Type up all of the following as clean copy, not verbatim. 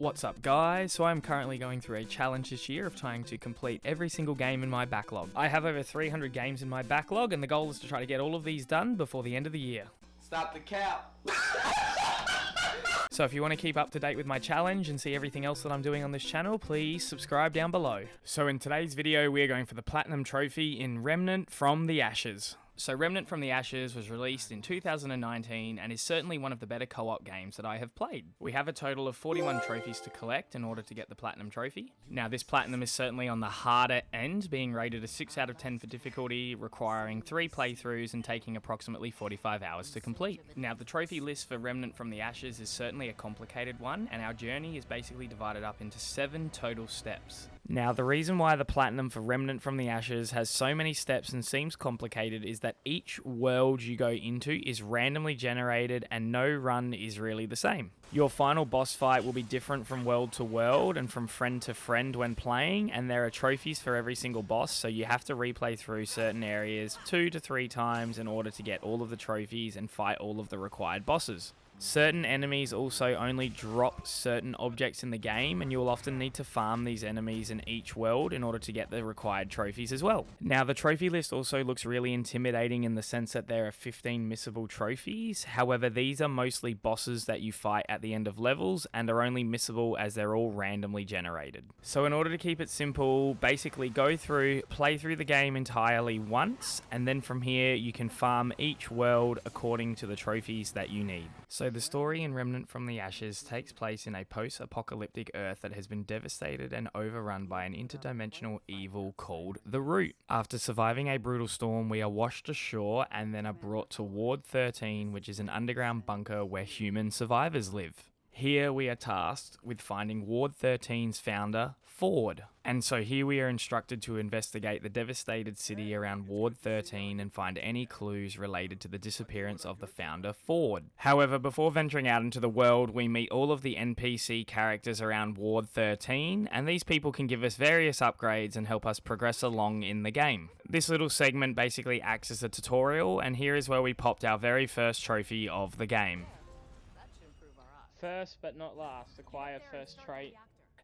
What's up guys? So I'm currently going through a challenge this year of trying to complete every single game in my backlog. I have over 300 games in my backlog and the goal is to try to get all of these done before the end of the year. Stop the cap! So if you want to keep up to date with my challenge and see everything else that I'm doing on this channel, please subscribe down below. So in today's video, we are going for the Platinum Trophy in Remnant from the Ashes. So Remnant from the Ashes was released in 2019 and is certainly one of the better co-op games that I have played. We have a total of 41 trophies to collect in order to get the Platinum Trophy. Now this Platinum is certainly on the harder end, being rated a 6 out of 10 for difficulty, requiring 3 playthroughs and taking approximately 45 hours to complete. Now the trophy list for Remnant from the Ashes is certainly a complicated one, and our journey is basically divided up into 7 total steps. Now the reason why the Platinum for Remnant from the Ashes has so many steps and seems complicated is that each world you go into is randomly generated and no run is really the same. Your final boss fight will be different from world to world and from friend to friend when playing, and there are trophies for every single boss, so you have to replay through certain areas 2 to 3 times in order to get all of the trophies and fight all of the required bosses. Certain enemies also only drop certain objects in the game, and you'll often need to farm these enemies in each world in order to get the required trophies as well. Now the trophy list also looks really intimidating in the sense that there are 15 missable trophies. However, these are mostly bosses that you fight at the end of levels and are only missable as they're all randomly generated. So in order to keep it simple, basically go through, play through the game entirely once, and then from here you can farm each world according to the trophies that you need. So the story in Remnant from the Ashes takes place in a post-apocalyptic Earth that has been devastated and overrun by an interdimensional evil called the Root. After surviving a brutal storm, we are washed ashore and then are brought to Ward 13, which is an underground bunker where human survivors live. Here we are tasked with finding Ward 13's founder, Ford. And so here we are instructed to investigate the devastated city around Ward 13 and find any clues related to the disappearance of the founder, Ford. However, before venturing out into the world, we meet all of the NPC characters around Ward 13, and these people can give us various upgrades and help us progress along in the game. This little segment basically acts as a tutorial, and here is where we popped our very first trophy of the game. First but not last, acquire first trait.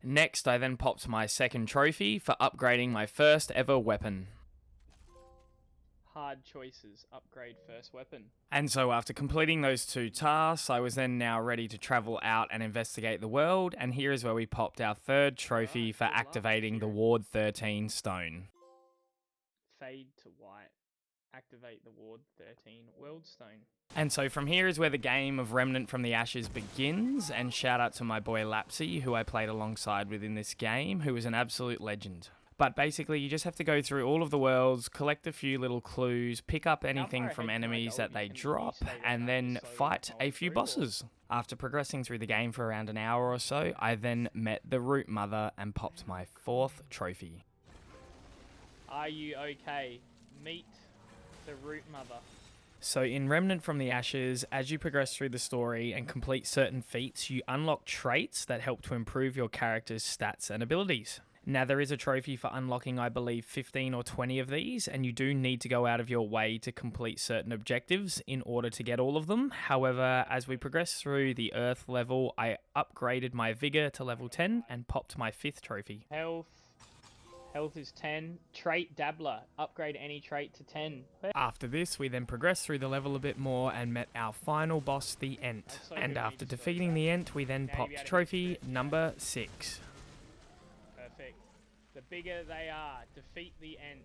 Next, I then popped my second trophy for upgrading my first ever weapon. Hard choices, upgrade first weapon. And so after completing those 2 tasks, I was then now ready to travel out and investigate the world, and here is where we popped our third trophy for activating the Ward 13 stone. Fade to white. Activate the Ward 13 world stone. And so from here is where the game of Remnant from the Ashes begins, and shout out to my boy Lapsy, who I played alongside with in this game, who is an absolute legend. But basically you just have to go through all of the worlds, collect a few little clues, pick up anything from enemies that they drop, and then fight a few bosses. After progressing through the game for around an hour or so, I then met the Root Mother and popped my 4th trophy. Are you okay? Meet the Root Mother. So in Remnant from the Ashes, as you progress through the story and complete certain feats, you unlock traits that help to improve your character's stats and abilities. Now there is a trophy for unlocking, I believe, 15 or 20 of these, and you do need to go out of your way to complete certain objectives in order to get all of them. However, as we progress through the Earth level, I upgraded my Vigor to level 10 and popped my 5th trophy. Health is 10. Trait Dabbler. Upgrade any trait to 10. After this, we then progressed through the level a bit more and met our final boss, the Ent. And after defeating the Ent, we then popped trophy number 6. Perfect. The bigger they are, defeat the Ent.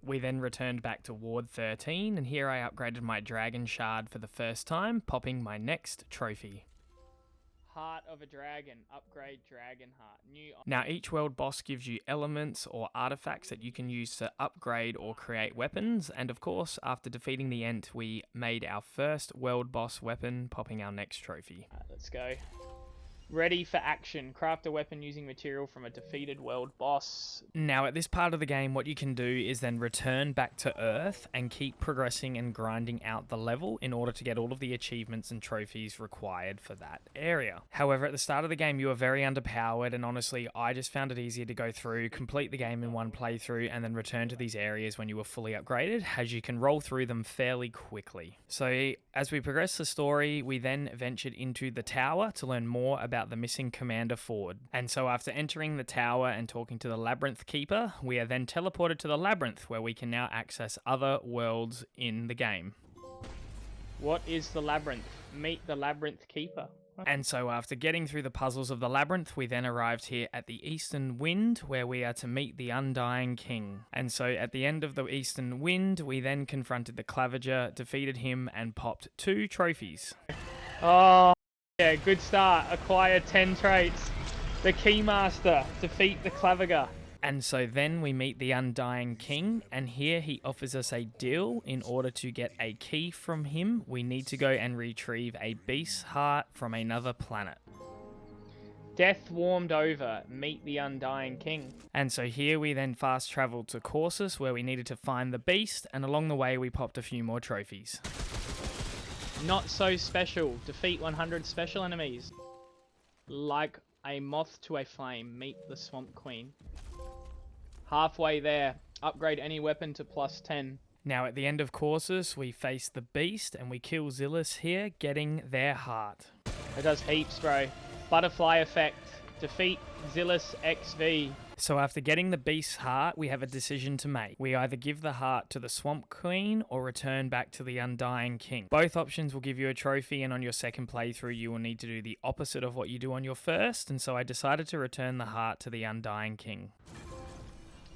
We then returned back to Ward 13, and here I upgraded my Dragon Shard for the first time, popping my next trophy. Heart of a Dragon. Upgrade Dragon Heart. Now each world boss gives you elements or artifacts that you can use to upgrade or create weapons, and of course after defeating the Ent we made our first world boss weapon, popping our next trophy. Let's go. Ready for action. Craft a weapon using material from a defeated world boss. Now at this part of the game, what you can do is then return back to Earth and keep progressing and grinding out the level in order to get all of the achievements and trophies required for that area. However, at the start of the game, you are very underpowered, and honestly, I just found it easier to go through, complete the game in one playthrough, and then return to these areas when you were fully upgraded, as you can roll through them fairly quickly. So as we progress the story, we then ventured into the tower to learn more about about the missing Commander Ford. And so after entering the tower and talking to the Labyrinth Keeper, we are then teleported to the Labyrinth, where we can now access other worlds in the game. What is the Labyrinth? Meet the Labyrinth Keeper. And so after getting through the puzzles of the Labyrinth, we then arrived here at the Eastern Wind, where we are to meet the Undying King. And so at the end of the Eastern Wind, we then confronted the Claviger, defeated him, and popped 2 trophies. Oh, yeah, good start. Acquire 10 traits. The Keymaster, defeat the Claviger. And so then we meet the Undying King, and here he offers us a deal. In order to get a key from him, we need to go and retrieve a beast heart from another planet. Death warmed over, meet the Undying King. And so here we then fast traveled to Corsus, where we needed to find the beast, and along the way we popped a few more trophies. Not so special, defeat 100 special enemies. Like a moth to a flame, meet the Swamp Queen. Halfway there, upgrade any weapon to +10. Now at the end of Corsus, we face the beast and we kill Zillus here, getting their heart. It does heaps, bro. Butterfly effect, defeat Zillus XV. So after getting the beast's heart, we have a decision to make. We either give the heart to the Swamp Queen or return back to the Undying King. Both options will give you a trophy, and on your second playthrough you will need to do the opposite of what you do on your first, and so I decided to return the heart to the Undying King.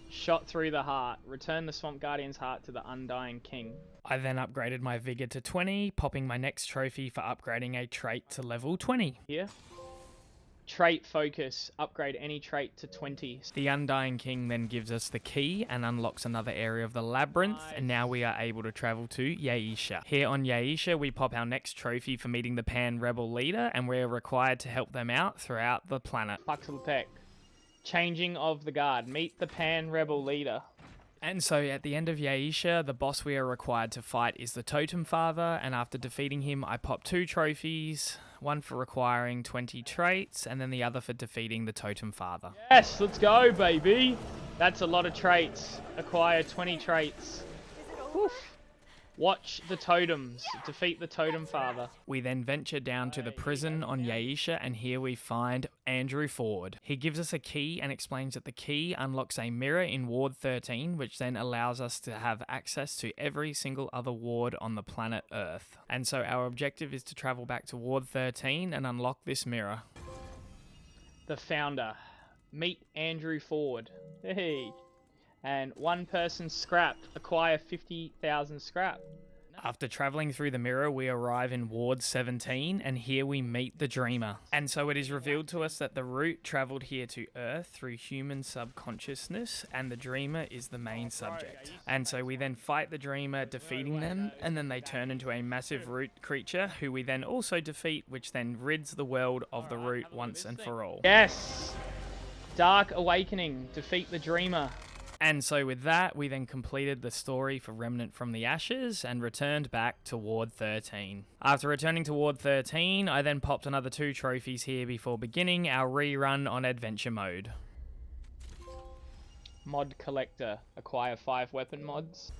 Shot through the heart. Return the Swamp Guardian's heart to the Undying King. I then upgraded my Vigor to 20, popping my next trophy for upgrading a trait to level 20. Here. Trait focus. Upgrade any trait to 20. The Undying King then gives us the key and unlocks another area of the Labyrinth, and now we are able to travel to Yaisha. Here on Yaisha, we pop our next trophy for meeting the Pan Rebel leader, and we're required to help them out throughout the planet. Paxeltech. Changing of the guard. Meet the Pan Rebel leader. And so at the end of Yaisha, the boss we are required to fight is the Totem Father, and after defeating him, I pop 2 trophies, one for requiring 20 traits, and then the other for defeating the Totem Father. Yes, let's go, baby. That's a lot of traits. Acquire 20 traits. Woof. Watch the totems. Defeat the Totem Father. We then venture down to the prison on Yaisha, and here we find Andrew Ford. He gives us a key and explains that the key unlocks a mirror in Ward 13, which then allows us to have access to every single other ward on the planet Earth. And so our objective is to travel back to Ward 13 and unlock this mirror. The Founder. Meet Andrew Ford. Hey. And 1 person scrapped. Acquire 50,000 scrap. After travelling through the mirror, we arrive in Ward 17, and here we meet the Dreamer. And so it is revealed to us that the route travelled here to Earth through human subconsciousness, and the Dreamer is the main subject. And so we then fight the Dreamer, defeating them, and then they turn into a massive root creature, who we then also defeat, which then rids the world of the root once and for all. Yes! Dark Awakening. Defeat the Dreamer. And so with that, we then completed the story for Remnant from the Ashes and returned back to Ward 13. After returning to Ward 13, I then popped another 2 trophies here before beginning our rerun on Adventure Mode. Mod Collector. Acquire 5 weapon mods.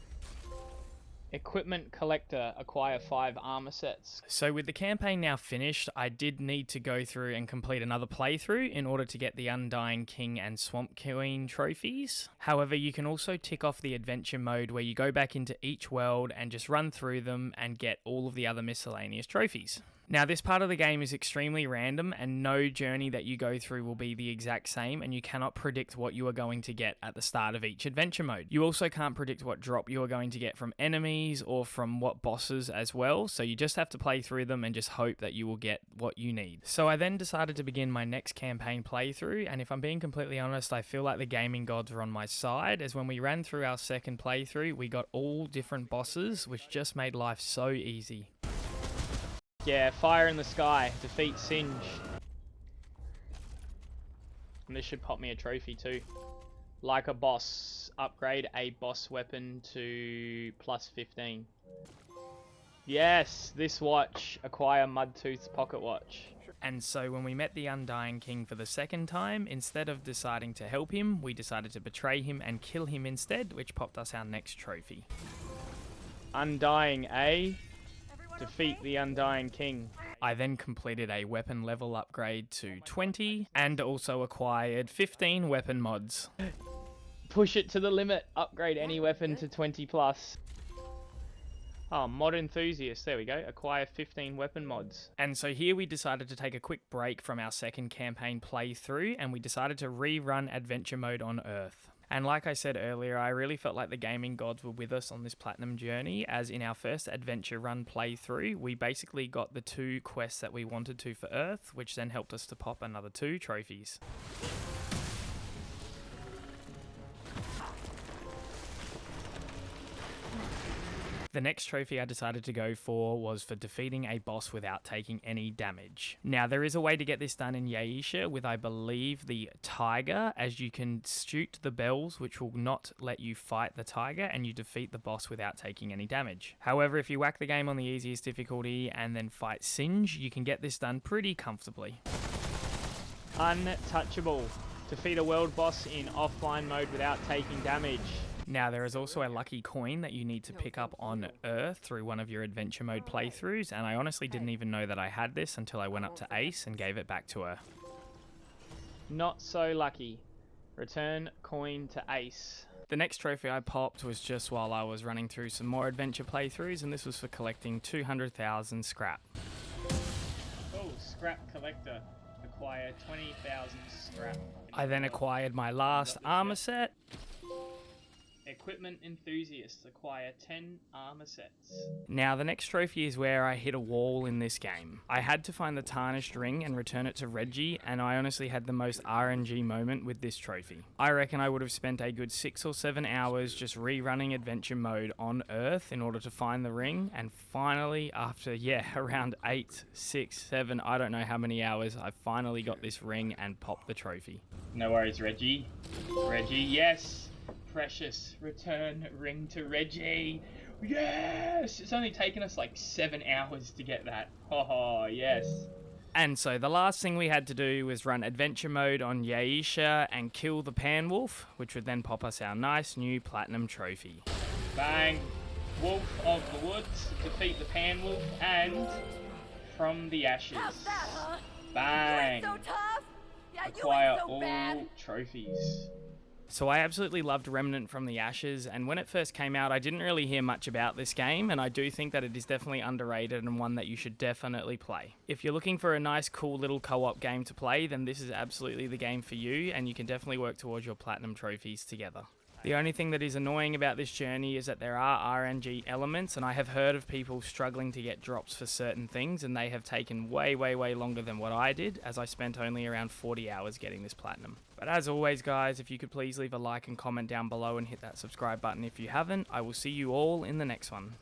Equipment Collector. Acquire 5 armor sets. So with the campaign now finished, I did need to go through and complete another playthrough in order to get the Undying King and Swamp Queen trophies. However, you can also tick off the adventure mode where you go back into each world and just run through them and get all of the other miscellaneous trophies. Now, this part of the game is extremely random, and no journey that you go through will be the exact same, and you cannot predict what you are going to get at the start of each adventure mode. You also can't predict what drop you are going to get from enemies or from what bosses as well, so you just have to play through them and just hope that you will get what you need. So I then decided to begin my next campaign playthrough, and if I'm being completely honest, I feel like the gaming gods were on my side, as when we ran through our second playthrough, we got all different bosses, which just made life so easy. Yeah, Fire in the Sky. Defeat Singe. And this should pop me a trophy too. Like a boss. Upgrade a boss weapon to +15. Yes, this watch. Acquire Mudtooth's pocket watch. And so when we met the Undying King for the second time, instead of deciding to help him, we decided to betray him and kill him instead, which popped us our next trophy. Undying A. Defeat the Undying King. I then completed a weapon level upgrade to 20 and also acquired 15 weapon mods. Push it to the limit. Upgrade any weapon to 20 plus. Oh, mod enthusiast. There we go. Acquire 15 weapon mods. And so here we decided to take a quick break from our second campaign playthrough, and we decided to rerun adventure mode on Earth. And like I said earlier, I really felt like the gaming gods were with us on this platinum journey, as in our first adventure run playthrough, we basically got the 2 quests that we wanted to for Earth, which then helped us to pop another 2 trophies. The next trophy I decided to go for was for defeating a boss without taking any damage. Now, there is a way to get this done in Yaisha with, I believe, the tiger, as you can shoot the bells, which will not let you fight the tiger, and you defeat the boss without taking any damage. However, if you whack the game on the easiest difficulty and then fight Singe, you can get this done pretty comfortably. Untouchable. Defeat a world boss in offline mode without taking damage. Now, there is also a lucky coin that you need to pick up on Earth through one of your adventure mode playthroughs, and I honestly didn't even know that I had this until I went up to Ace and gave it back to her. Not so lucky. Return coin to Ace. The next trophy I popped was just while I was running through some more adventure playthroughs, and this was for collecting 200,000 scrap. Oh, scrap collector. Acquire 20,000 scrap. I then acquired my last armor set. Equipment enthusiasts acquire 10 armor sets. Now, the next trophy is where I hit a wall in this game. I had to find the tarnished ring and return it to Reggie, and I honestly had the most RNG moment with this trophy. I reckon I would have spent a good 6 or 7 hours just rerunning adventure mode on Earth in order to find the ring, and finally, after, around 8, 6, 7, I don't know how many hours, I finally got this ring and popped the trophy. No worries, Reggie. Reggie, yes! Precious, return ring to Reggie. Yes! It's only taken us like 7 hours to get that. Oh, yes. And so the last thing we had to do was run adventure mode on Yaisha and kill the pan wolf, which would then pop us our nice new platinum trophy. Bang. Wolf of the woods, defeat the pan wolf, and from the ashes. Bang. Acquire all trophies. So I absolutely loved Remnant from the Ashes, and when it first came out, I didn't really hear much about this game, and I do think that it is definitely underrated and one that you should definitely play. If you're looking for a nice, cool little co-op game to play, then this is absolutely the game for you, and you can definitely work towards your platinum trophies together. The only thing that is annoying about this journey is that there are RNG elements, and I have heard of people struggling to get drops for certain things, and they have taken way longer than what I did, as I spent only around 40 hours getting this platinum. But as always, guys, if you could please leave a like and comment down below and hit that subscribe button if you haven't, I will see you all in the next one.